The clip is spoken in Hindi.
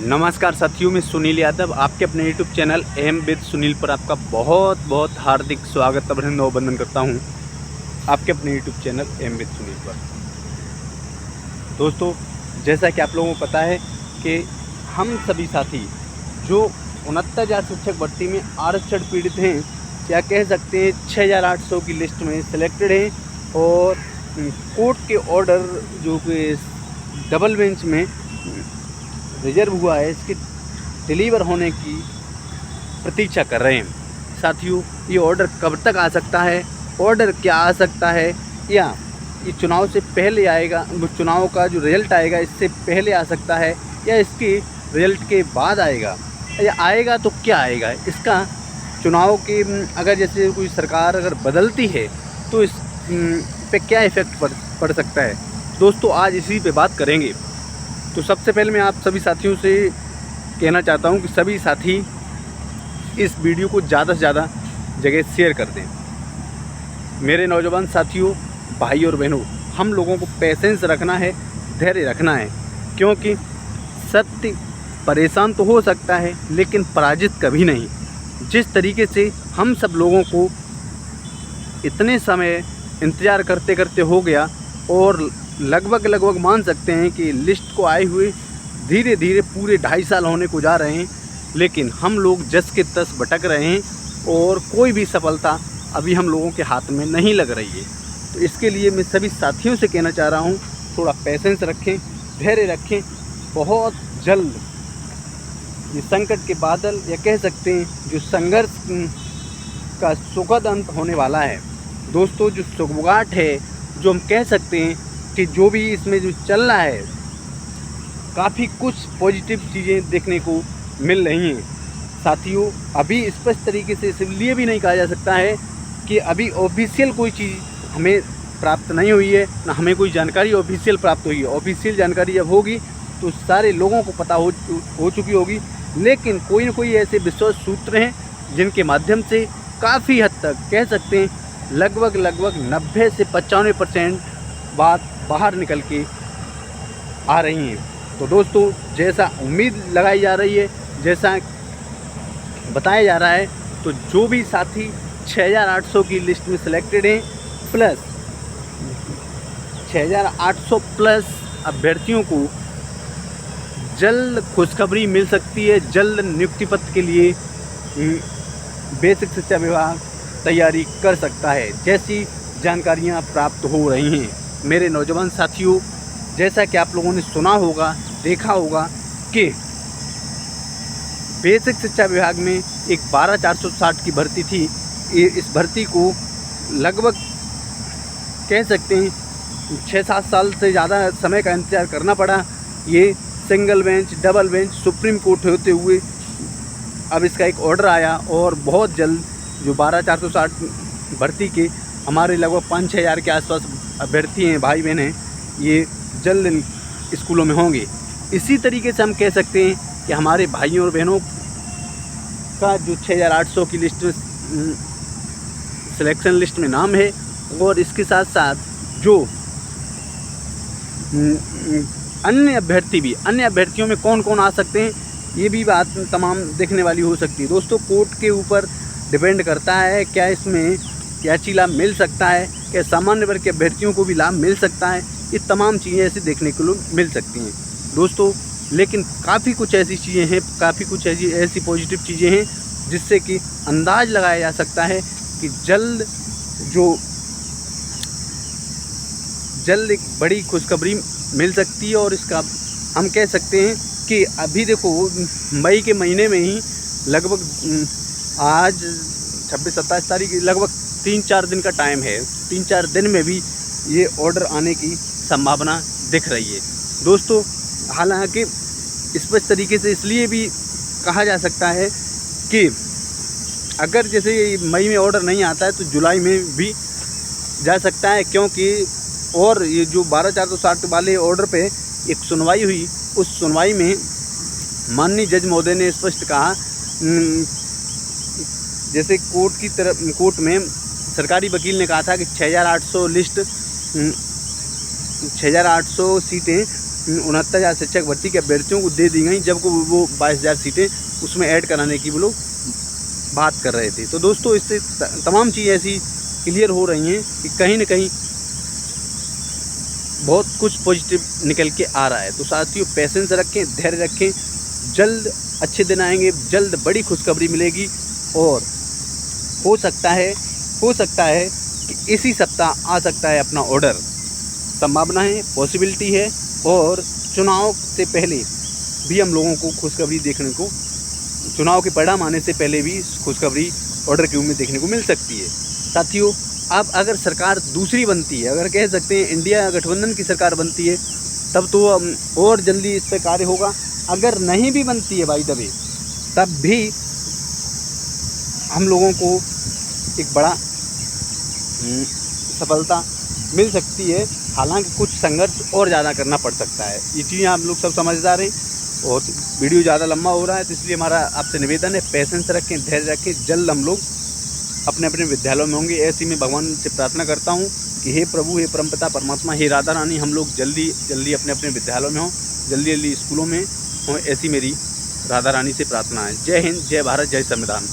नमस्कार साथियों, मैं सुनील यादव आपके अपने YouTube channel M with Sunil पर आपका बहुत बहुत हार्दिक स्वागत अभिनंदन करता हूं आपके अपने YouTube channel M with Sunil पर। दोस्तों, जैसा कि आप लोगों को पता है कि हम सभी साथी जो 69,000 शिक्षक भर्ती में आरक्षण पीड़ित हैं, क्या कह सकते हैं 6,800 की लिस्ट में सिलेक्टेड हैं और कोर्ट के ऑर्डर जो कि डबल बेंच में रिजर्व हुआ है, इसके डिलीवर होने की प्रतीक्षा कर रहे हैं। साथियों, ये ऑर्डर कब तक आ सकता है, ऑर्डर क्या आ सकता है, या ये चुनाव से पहले आएगा, चुनाव का जो रिजल्ट आएगा इससे पहले आ सकता है या इसके रिजल्ट के बाद आएगा, या आएगा तो क्या आएगा, इसका चुनाव के अगर जैसे कोई सरकार अगर बदलती है तो इस पे क्या इफ़ेक्ट पड़ सकता है। दोस्तों, आज इसी पे बात करेंगे। तो सबसे पहले मैं आप सभी साथियों से कहना चाहता हूं कि सभी साथी इस वीडियो को ज़्यादा से ज़्यादा जगह शेयर कर दें। मेरे नौजवान साथियों, भाई और बहनों, हम लोगों को पेशेंस रखना है, धैर्य रखना है, क्योंकि सत्य परेशान तो हो सकता है लेकिन पराजित कभी नहीं। जिस तरीके से हम सब लोगों को इतने समय इंतज़ार करते करते हो गया और लगभग मान सकते हैं कि लिस्ट को आए हुए धीरे धीरे पूरे 2.5 साल होने को जा रहे हैं, लेकिन हम लोग जस के तस भटक रहे हैं और कोई भी सफलता अभी हम लोगों के हाथ में नहीं लग रही है। तो इसके लिए मैं सभी साथियों से कहना चाह रहा हूँ, थोड़ा पेशेंस रखें, धैर्य रखें। बहुत जल्द ये संकट के बादल, या कह सकते हैं जो संघर्ष का सुखद अंत होने वाला है। दोस्तों, जो सुगबुगाहट है, जो हम कह सकते हैं कि जो भी इसमें जो चल रहा है, काफ़ी कुछ पॉजिटिव चीज़ें देखने को मिल रही हैं। साथियों, अभी स्पष्ट तरीके से इसलिए भी नहीं कहा जा सकता है कि अभी ऑफिशियल कोई चीज़ हमें प्राप्त नहीं हुई है, ना हमें कोई जानकारी ऑफिशियल प्राप्त हुई है। ऑफिशियल जानकारी जब होगी तो सारे लोगों को पता हो चुकी होगी, लेकिन कोई ना कोई ऐसे विश्वास सूत्र हैं जिनके माध्यम से काफ़ी हद तक कह सकते हैं लगभग 90 से 95% बात बाहर निकल के आ रही हैं। तो दोस्तों, जैसा उम्मीद लगाई जा रही है, जैसा बताया जा रहा है, तो जो भी साथी 6,800 की लिस्ट में सिलेक्टेड हैं प्लस 6,800 प्लस अभ्यर्थियों को जल्द खुशखबरी मिल सकती है। जल्द नियुक्ति पत्र के लिए बेसिक शिक्षा विभाग तैयारी कर सकता है, जैसी जानकारियां प्राप्त हो रही हैं। मेरे नौजवान साथियों, जैसा कि आप लोगों ने सुना होगा, देखा होगा कि बेसिक शिक्षा विभाग में एक 12,460 की भर्ती थी। इस भर्ती को लगभग कह सकते हैं 6-7 साल से ज़्यादा समय का इंतज़ार करना पड़ा। ये single bench, double bench, supreme court होते हुए अब इसका एक ऑर्डर आया और बहुत जल्द जो 12,460 भर्ती के हमारे लगभग 5-6 हज़ार के आसपास अभ्यर्थी हैं, भाई बहन हैं, ये जल्द स्कूलों में होंगे। इसी तरीके से हम कह सकते हैं कि हमारे भाइयों और बहनों का जो 6,800 की लिस्ट सिलेक्शन लिस्ट में नाम है, और इसके साथ साथ जो अन्य अभ्यर्थियों में कौन कौन आ सकते हैं, ये भी बात तमाम देखने वाली हो सकती है। दोस्तों, कोर्ट के ऊपर डिपेंड करता है, क्या इसमें क्या चीज़ लाभ मिल सकता है, क्या सामान्य वर्ग के अभ्यर्थियों को भी लाभ मिल सकता है, ये तमाम चीज़ें ऐसे देखने को मिल सकती हैं दोस्तों। लेकिन काफ़ी कुछ ऐसी चीज़ें हैं, काफ़ी कुछ ऐसी पॉजिटिव चीज़ें हैं जिससे कि अंदाज़ लगाया जा सकता है कि जल्द एक बड़ी खुशखबरी मिल सकती है। और इसका हम कह सकते हैं कि अभी देखो, मई के महीने में ही लगभग आज 26-27 तारीख, लगभग 3-4 दिन का टाइम है। 3-4 दिन में भी ये ऑर्डर आने की संभावना दिख रही है दोस्तों। हालांकि स्पष्ट तरीके से इसलिए भी कहा जा सकता है कि अगर जैसे मई में ऑर्डर नहीं आता है तो जुलाई में भी जा सकता है, क्योंकि और ये जो 12,460 वाले ऑर्डर पे एक सुनवाई हुई, उस सुनवाई में माननीय जज महोदय ने स्पष्ट कहा, जैसे कोर्ट में सरकारी वकील ने कहा था कि 6,800 सीटें 69,000 शिक्षक भर्ती के अभ्यर्थियों को दे दी गई, जबकि वो 22,000 सीटें उसमें ऐड कराने की वो लोग बात कर रहे थे। तो दोस्तों इससे तमाम चीज़ें ऐसी क्लियर हो रही हैं कि कहीं ना कहीं बहुत कुछ पॉजिटिव निकल के आ रहा है। तो साथियों पेशेंस रखें, धैर्य रखें, जल्द अच्छे दिन आएंगे, जल्द बड़ी खुशखबरी मिलेगी और हो सकता है कि इसी सप्ताह आ सकता है अपना ऑर्डर। संभावना है, पॉसिबिलिटी है और चुनाव से पहले भी हम लोगों को खुशखबरी देखने को, चुनाव के परिणाम आने से पहले भी खुशखबरी ऑर्डर के रूप में देखने को मिल सकती है। साथियों अब अगर सरकार दूसरी बनती है, अगर कह सकते हैं इंडिया गठबंधन की सरकार बनती है, तब तो और जल्दी इस पर कार्य होगा। अगर नहीं भी बनती है बाय द वे, तब भी हम लोगों को एक बड़ा सफलता मिल सकती है। हालांकि कुछ संघर्ष और ज़्यादा करना पड़ सकता है। ये चीज़ें आप लोग सब समझदार हैं और वीडियो ज़्यादा लंबा हो रहा है, तो इसलिए हमारा आपसे निवेदन है, पेशेंस रखें, धैर्य रखें, जल्द हम लोग अपने अपने विद्यालयों में होंगे। ऐसी मैं भगवान से प्रार्थना करता हूँ कि हे प्रभु, हे परमपिता परमात्मा, हे राधा रानी, हम लोग जल्दी जल्दी अपने अपने विद्यालयों में हों, जल्दी जल्दी स्कूलों में हों। ऐसी मेरी राधा रानी से प्रार्थना है। जय हिंद, जय भारत, जय संविधान।